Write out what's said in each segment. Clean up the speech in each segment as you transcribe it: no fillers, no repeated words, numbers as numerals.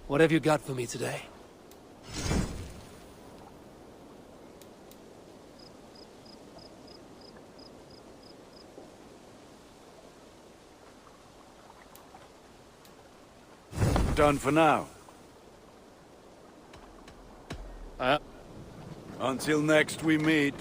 What have you got for me today? Done for now. Uh, Until next we meet.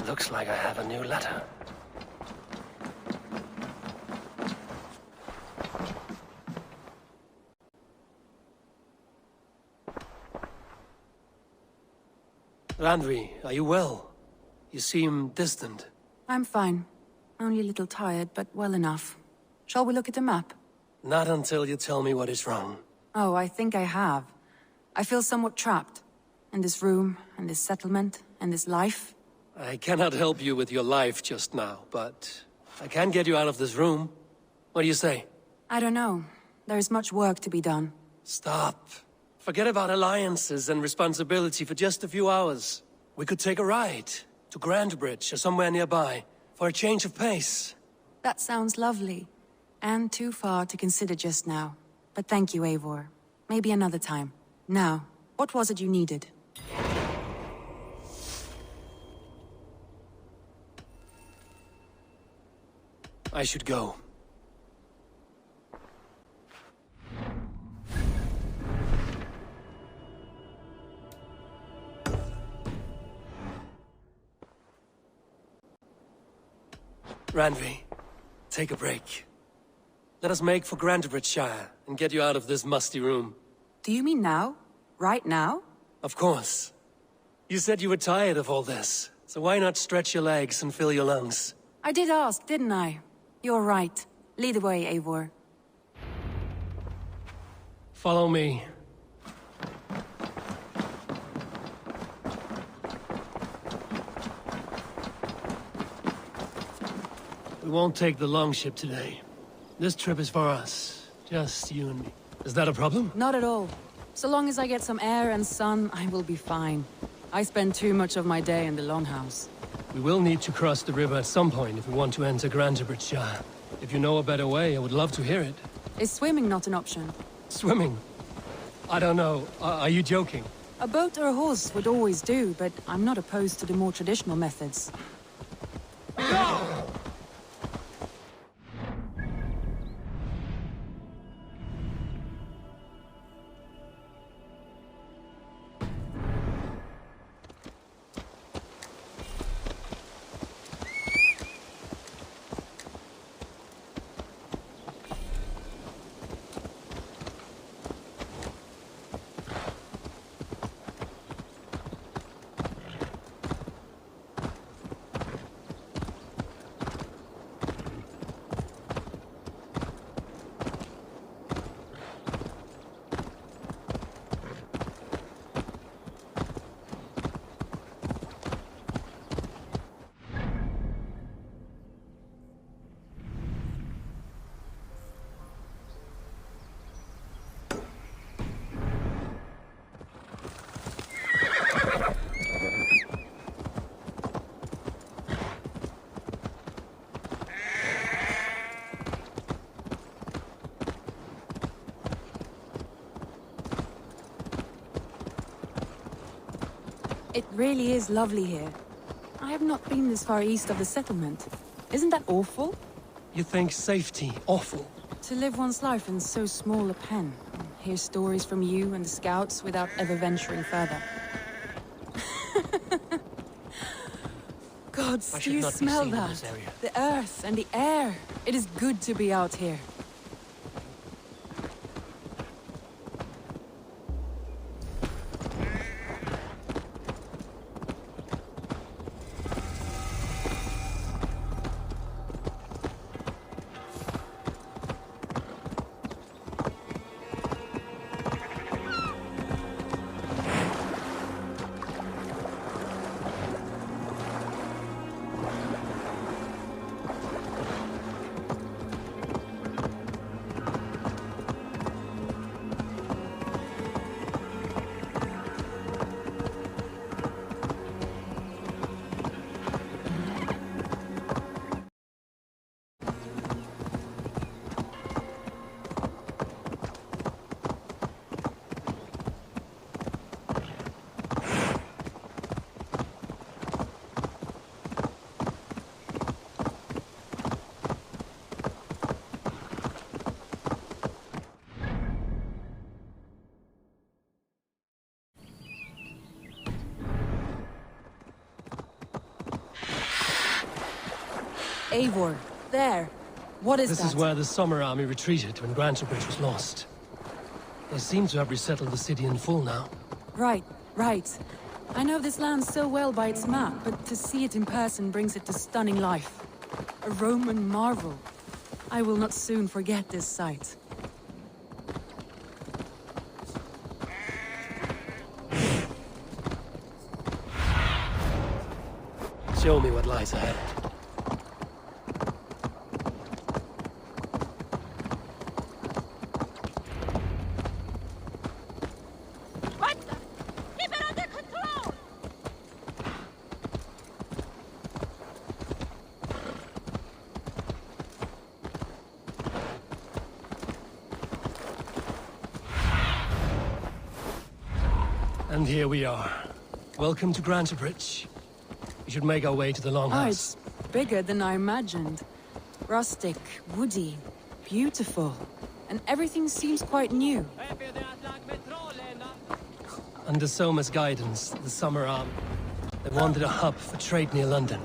Looks like I have a new letter. Randvi, are you well? You seem distant. I'm fine. Only a little tired, but well enough. Shall we look at the map? Not until you tell me what is wrong. Oh, I think I have. I feel somewhat trapped. In this room, and this settlement, and this life. I cannot help you with your life just now, but I can get you out of this room. What do you say? I don't know. There is much work to be done. Stop. Forget about alliances and responsibility for just a few hours. We could take a ride to Grandbridge or somewhere nearby for a change of pace. That sounds lovely. And too far to consider just now. But thank you, Eivor. Maybe another time. Now, what was it you needed? I should go. Randvi, take a break. Let us make for Grandbridgeshire and get you out of this musty room. Do you mean now? Right now? Of course. You said you were tired of all this, so why not stretch your legs and fill your lungs? I did ask, didn't I? You're right. Lead the way, Eivor. Follow me. We won't take the longship today. This trip is for us. Just you and me. Is that a problem? Not at all. So long as I get some air and sun, I will be fine. I spend too much of my day in the longhouse. We will need to cross the river at some point if we want to enter Grandbridgeshire. If you know a better way, I would love to hear it. Is swimming not an option? Swimming? I don't know. Are you joking? A boat or a horse would always do, but I'm not opposed to the more traditional methods. It really is lovely here. I have not been this far east of the settlement. Isn't that awful? You think safety awful? To live one's life in so small a pen, and hear stories from you and the scouts without ever venturing further. Gods, I do should you not be smell seen in that? this area. The earth and the air. It is good to be out here. Eivor, there. What is that? This is where the Summer Army retreated when Grantebridge was lost. They seem to have resettled the city in full now. Right, right. I know this land so well by its map, but to see it in person brings it to stunning life. A Roman marvel. I will not soon forget this sight. Show me what lies ahead. Keep it under control! And here we are. Welcome to Grantebridge. We should make our way to the Oh, Longhouse. it's bigger than I imagined. Rustic, woody, beautiful. And everything seems quite new. Under Soma's guidance, the Summer Army, they wanted a hub for trade near London.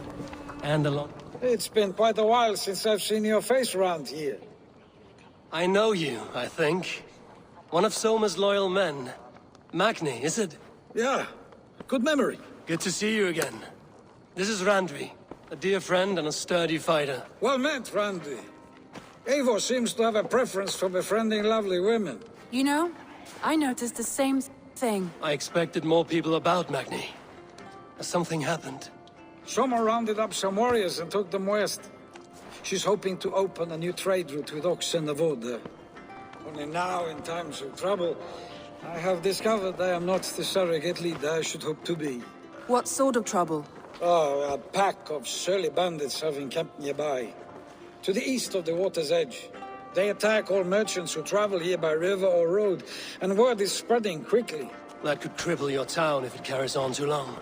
And along... It's been quite a while since I've seen your face around here. I know you, I think. One of Soma's loyal men. Magni, is it? Yeah, good memory. Good to see you again. This is Randvi, a dear friend and a sturdy fighter. Well met, Randy. Eivor seems to have a preference for befriending lovely women. You know, I noticed the same thing. I expected more people about Magni. Has something happened? Soma rounded up some warriors and took them west. She's hoping to open a new trade route with oxen of Ode. Only now, in times of trouble, I have discovered I am not the surrogate leader I should hope to be. What sort of trouble? Oh, a pack of surly bandits have encamped nearby. To the east of the water's edge. They attack all merchants who travel here by river or road, and word is spreading quickly. That could cripple your town if it carries on too long.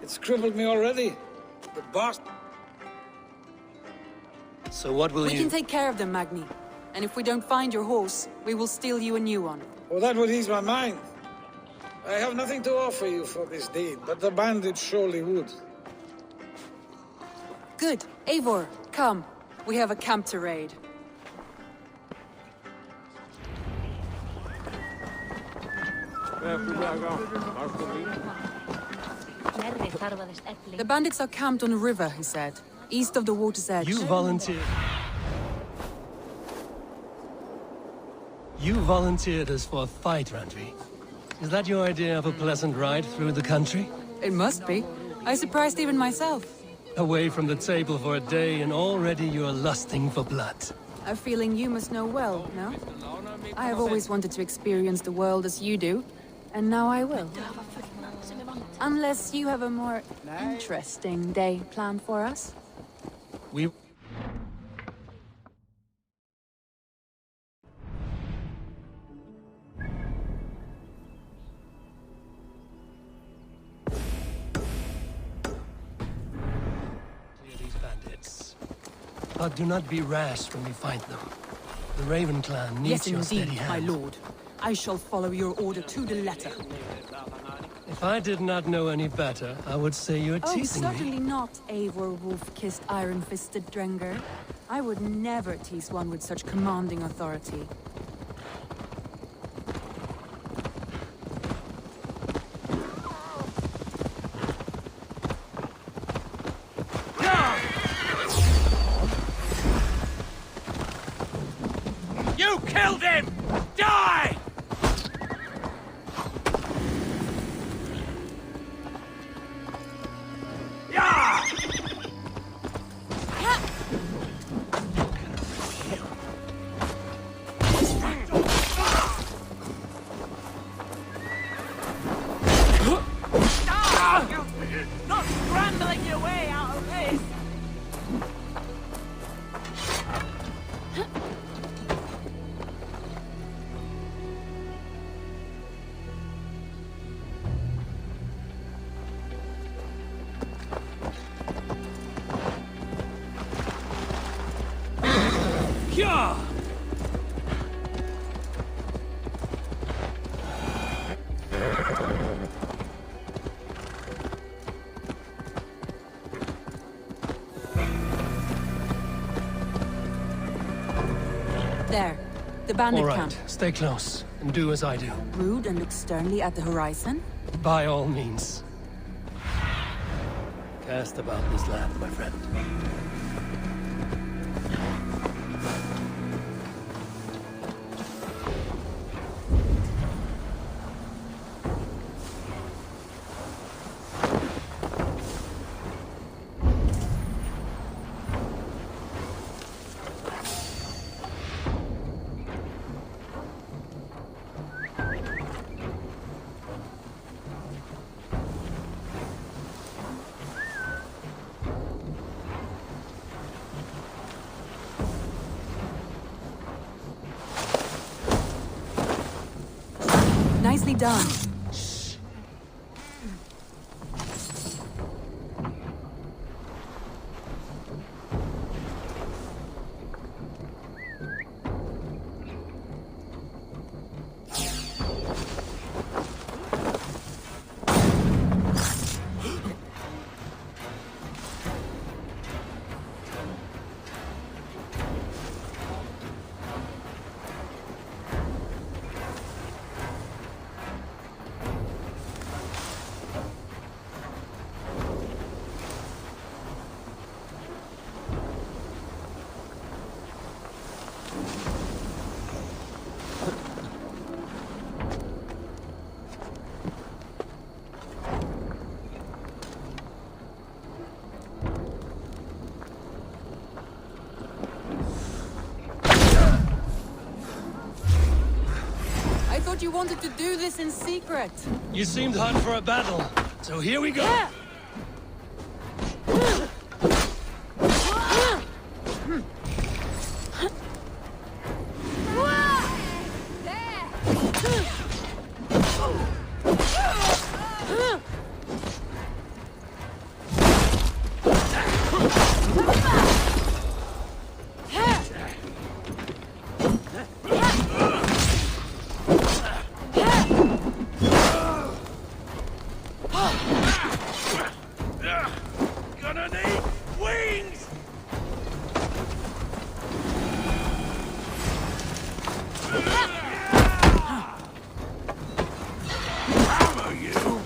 It's crippled me already. The boss... So what will We you... can take care of them, Magni. And if we don't find your horse, we will steal you a new one. Well, that would ease my mind. I have nothing to offer you for this deed, but the bandits surely would. Good. Eivor, come. We have a camp to raid. The bandits are camped on a river, he said. East of the water's edge. You volunteered... You volunteered us for a fight, Randvi. Is that your idea of a pleasant ride through the country? It must be. I surprised even myself. Away from the table for a day and already you're lusting for blood. A feeling you must know well, no? I have always wanted to experience the world as you do, and now I will. Unless you have a more interesting day planned for us. We... But do not be rash when you fight them. The Raven clan needs Yes, your steady indeed, my hand. lord. I shall follow your order to the letter. If I did not know any better, I would say you're Oh, teasing me. certainly not, Eivor wolf-kissed iron-fisted Drenger. I would never tease one with such commanding authority. You killed him! Die! Not scrambling your way out of this! Yeah! There, the bandit All right, camp. stay close and do as I do. Rude and look sternly at the horizon. By all means. Cast about this land, my friend. Nicely done. I thought you wanted to do this in secret. You seemed hot for a battle, so here we go. Yeah. Gonna need wings! Hammer you!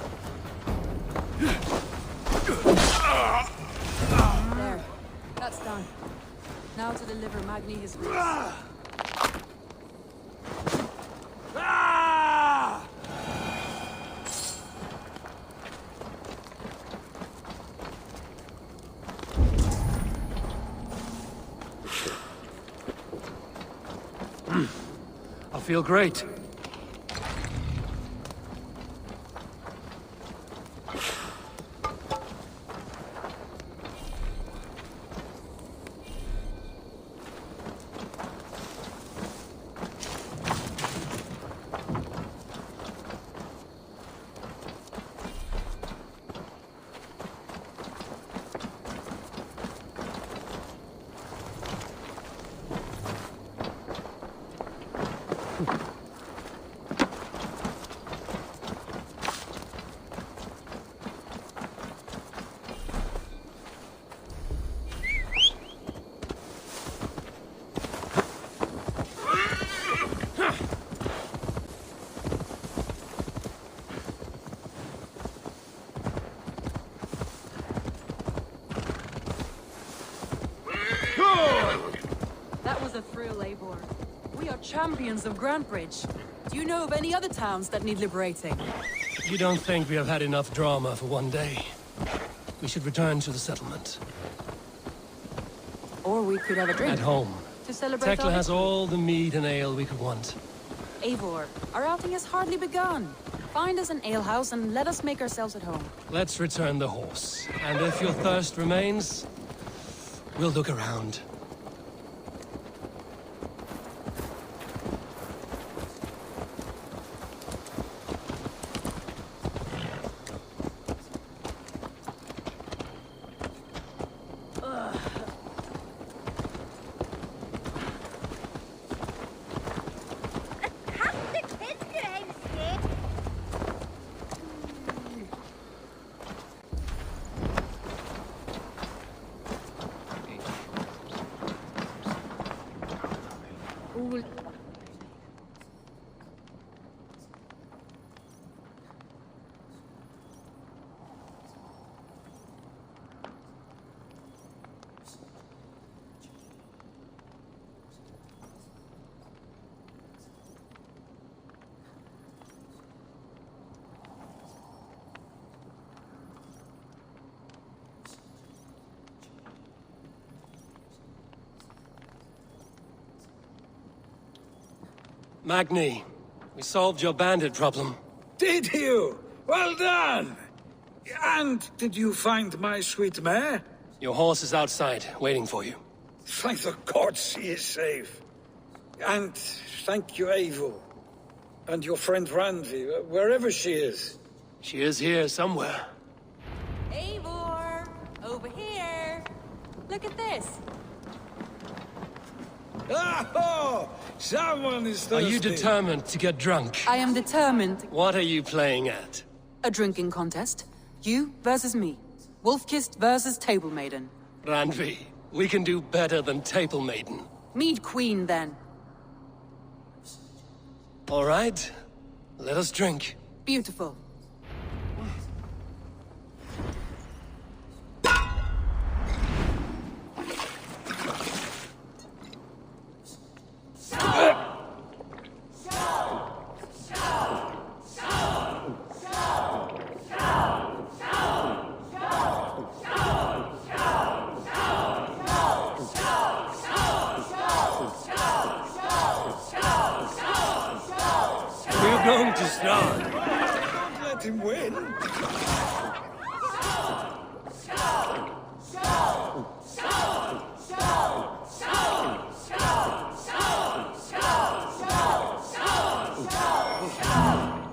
There. That's done. Now to deliver Magni his grace. Ah! I feel great. Champions of Grantbridge. Do you know of any other towns that need liberating? You don't think we have had enough drama for one day? We should return to the settlement. Or we could have a drink. At home. To celebrate Tekla our has victory. all the mead and ale we could want. Eivor, our outing has hardly begun. Find us an alehouse and let us make ourselves at home. Let's return the horse. And if your thirst remains, we'll look around. Magni, we solved your bandit problem. Did you? Well done! And did you find my sweet mare? Your horse is outside, waiting for you. Thank the gods she is safe. And thank you, Eivor. And your friend Randvi, wherever she is. She is here somewhere. Eivor! Over here! Look at this! Oh! Someone is thirsty. Are you determined to get drunk? I am determined. What are you playing at? A drinking contest. You versus me. Wolf-kissed versus Table Maiden. Randvi, we can do better than Table Maiden. Mead Queen, then. All right, let us drink. Beautiful. We're going to start. Don't let him win.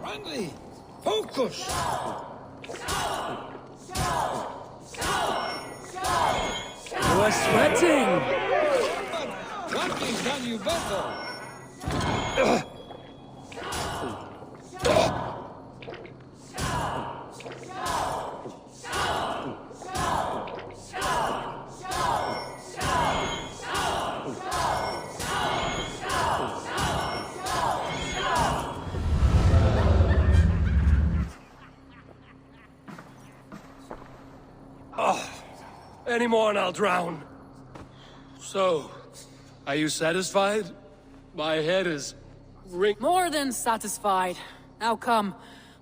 Randy, focus. You are sweating. Randy's done you better. Any more and I'll drown. So, are you satisfied? My head is More than satisfied. Now come.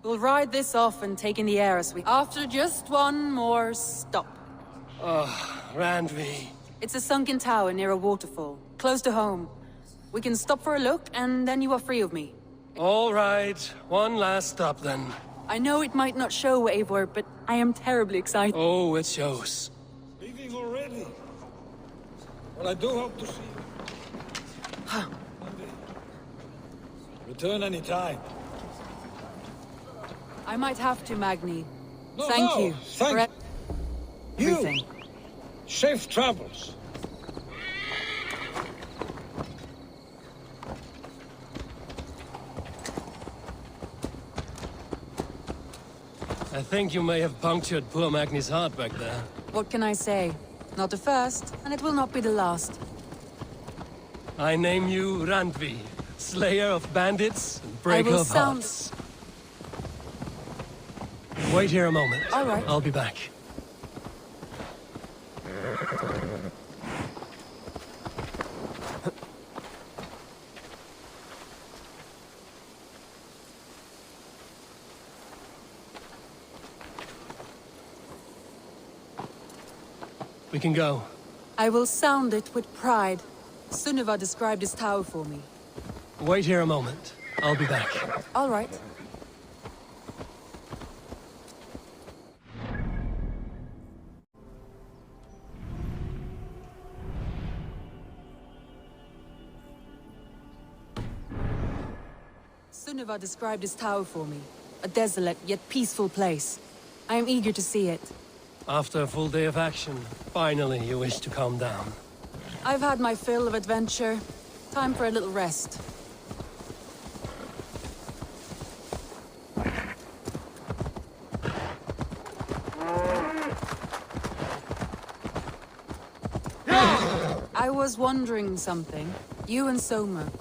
We'll ride this off and take in the air as we... After just one more stop. Randvi. It's a sunken tower near a waterfall, close to home. We can stop for a look, and then you are free of me. All right, one last stop then. I know it might not show, Eivor, but I am terribly excited. Oh, it shows. Leaving already. Well, I do hope to see you. Randy, return any time. I might have to, Magni. No, Thank no, you thank for you. everything. Safe travels. I think you may have punctured poor Magni's heart back there. What can I say? Not the first, and it will not be the last. I name you Randvi, slayer of bandits and breaker will of sound- hearts. Wait here a moment. All right. I'll be back. We can go. I will sound it with pride. Sunniva described this tower for me. Wait here a moment. I'll be back. All right. Sunniva described this tower for me. A desolate yet peaceful place. I am eager to see it. After a full day of action, finally you wish to calm down. I've had my fill of adventure. Time for a little rest. I was wondering something. You and Soma.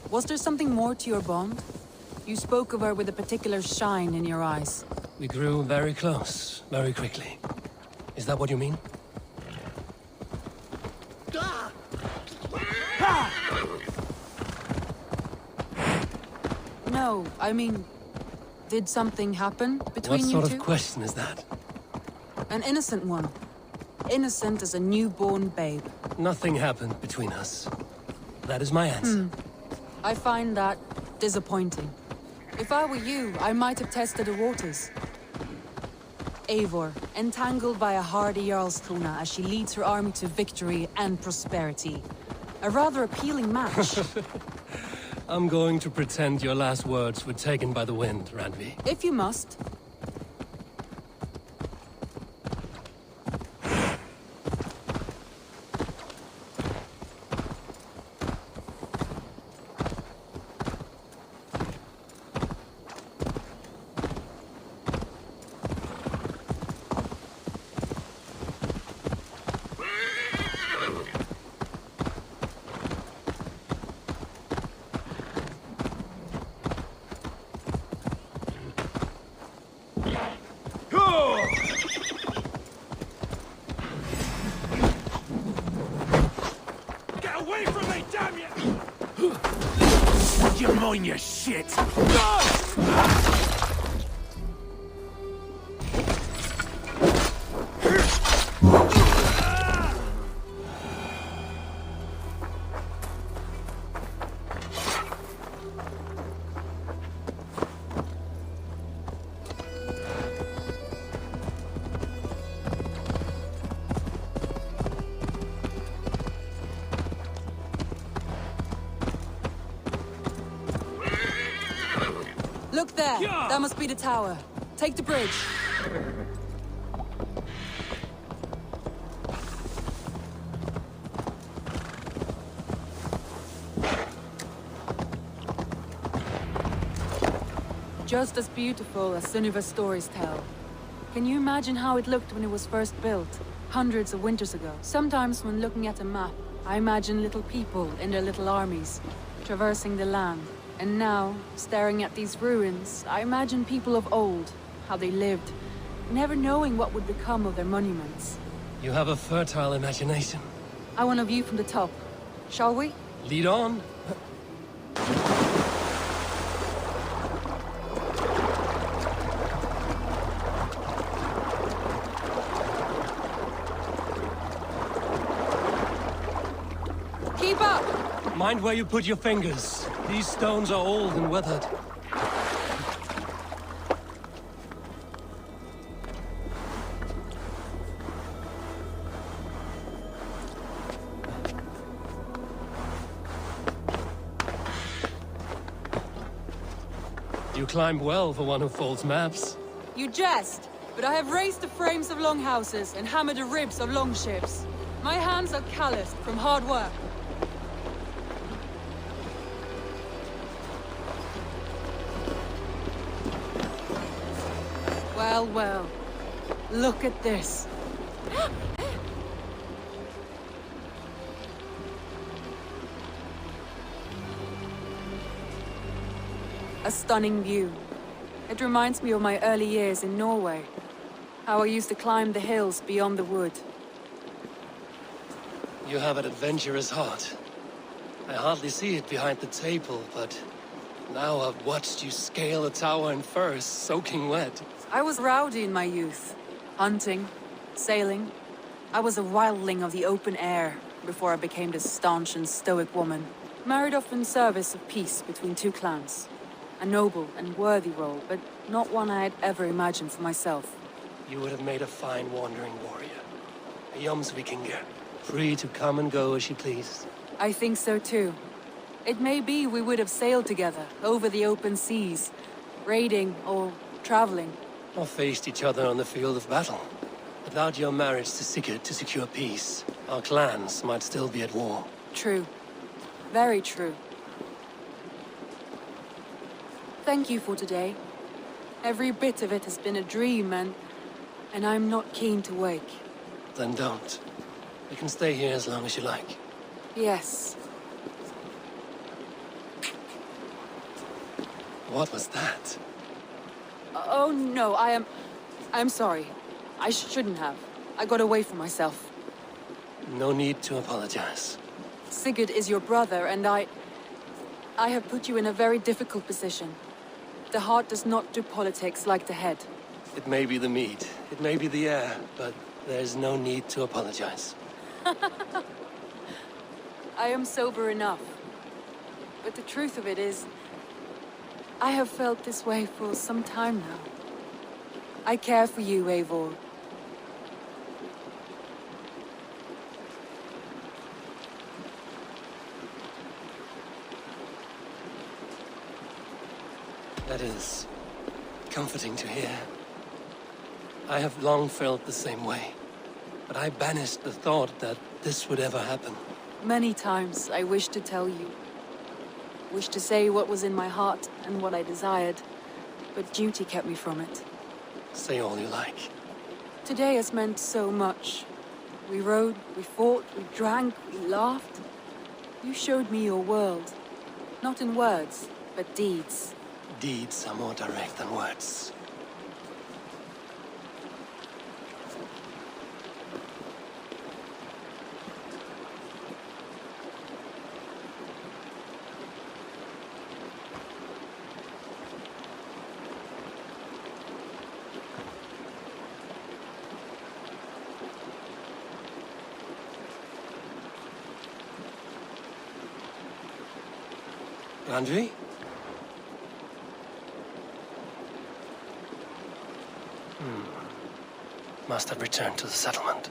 Was there something more to your bond? You spoke of her with a particular shine in your eyes. We grew very close, very quickly. Is that what you mean? No, I mean... Did something happen between you two? What sort of question is that? An innocent one. Innocent as a newborn babe. Nothing happened between us. That is my answer. I find that disappointing. If I were you, I might have tested the waters. Eivor, entangled by a hardy Jarlskona as she leads her army to victory and prosperity. A rather appealing match. I'm going to pretend your last words were taken by the wind, Randvi. If you must. Get away from me, damn you! You mind your shit? Look there! That must be the tower. Take the bridge. Just as beautiful as Sunniva's stories tell. Can you imagine how it looked when it was first built, hundreds of winters ago? Sometimes when looking at a map, I imagine little people in their little armies, traversing the land. And now, staring at these ruins, I imagine people of old, how they lived, never knowing what would become of their monuments. You have a fertile imagination. I want a view from the top. Shall we? Lead on. Keep up! Mind where you put your fingers. These stones are old and weathered. You climbed well for one who folds maps. You jest, but I have raised the frames of longhouses and hammered the ribs of longships. My hands are calloused from hard work. Well, well. Look at this. A stunning view. It reminds me of my early years in Norway. How I used to climb the hills beyond the wood. You have an adventurous heart. I hardly see it behind the table, but now I've watched you scale a tower in furs, soaking wet. I was rowdy in my youth. Hunting, sailing. I was a wildling of the open air before I became this staunch and stoic woman. Married off in service of peace between two clans. A noble and worthy role, but not one I had ever imagined for myself. You would have made a fine wandering warrior. A Jomsvikinger, free to come and go as she pleased. I think so too. It may be we would have sailed together over the open seas, raiding or traveling. Or faced each other on the field of battle. Without your marriage to Sigurd to secure peace, our clans might still be at war. True. Very true. Thank you for today. Every bit of it has been a dream, and I'm not keen to wake. Then don't. We can stay here as long as you like. Yes. What was that? Oh no, I'm sorry. I shouldn't have. I got away from myself. No need to apologize. Sigurd is your brother, and I have put you in a very difficult position. The heart does not do politics like the head. It may be the meat, it may be the air, but there's no need to apologize. I am sober enough. But the truth of it is, I have felt this way for some time now. I care for you, Eivor. That is comforting to hear. I have long felt the same way, but I banished the thought that this would ever happen. Many times I wished to tell you. Wished to say what was in my heart and what I desired, but duty kept me from it. Say all you like. Today has meant so much. We rode, we fought, we drank, we laughed. You showed me your world. Not in words, but deeds. Deeds are more direct than words. Andrei? Must have returned to the settlement.